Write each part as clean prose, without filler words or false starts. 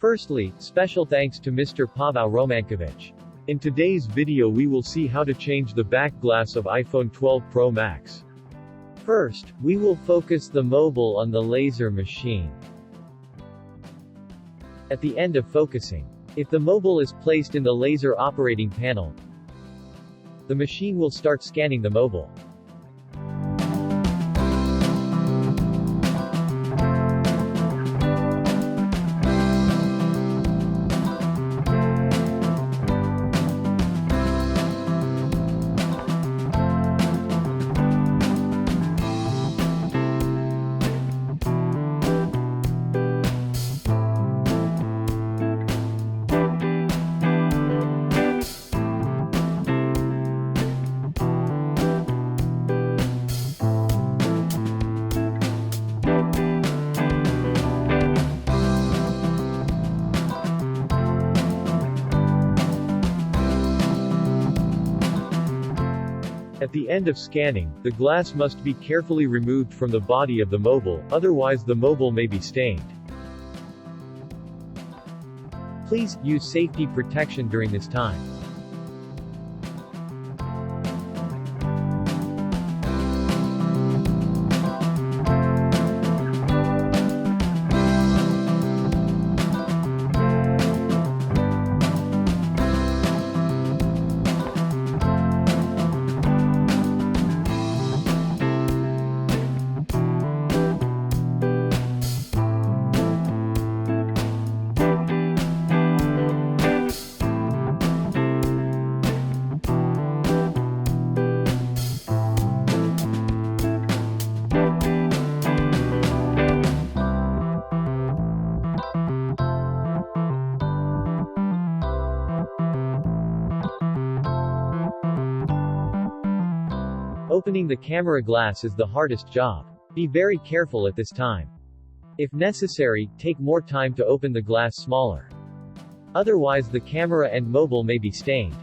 Firstly, special thanks to Mr. Pavel Romankovich. In today's video we will see how to change the back glass of iPhone 12 Pro Max. First, we will focus the mobile on the laser machine. At the end of focusing, if the mobile is placed in the laser operating panel, the machine will start scanning the mobile. At the end of scanning, the glass must be carefully removed from the body of the mobile, otherwise the mobile may be stained. Please use safety protection during this time. Opening the camera glass is the hardest job. Be very careful at this time. If necessary, take more time to open the glass smaller. Otherwise the camera and mobile may be stained.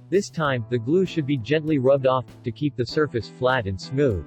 This time, the glue should be gently rubbed off, to keep the surface flat and smooth.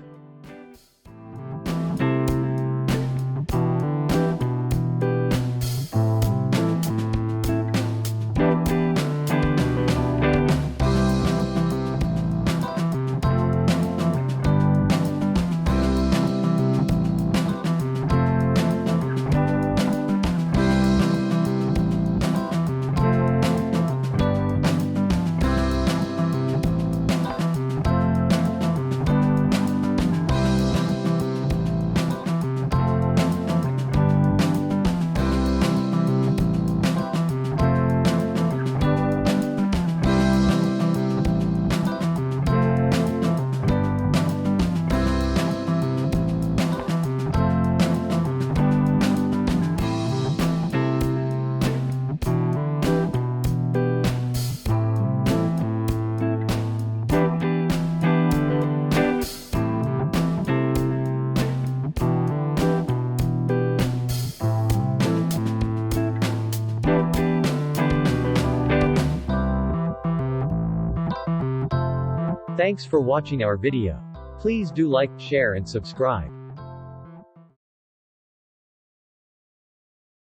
Thanks for watching our video. Please do like, share and subscribe.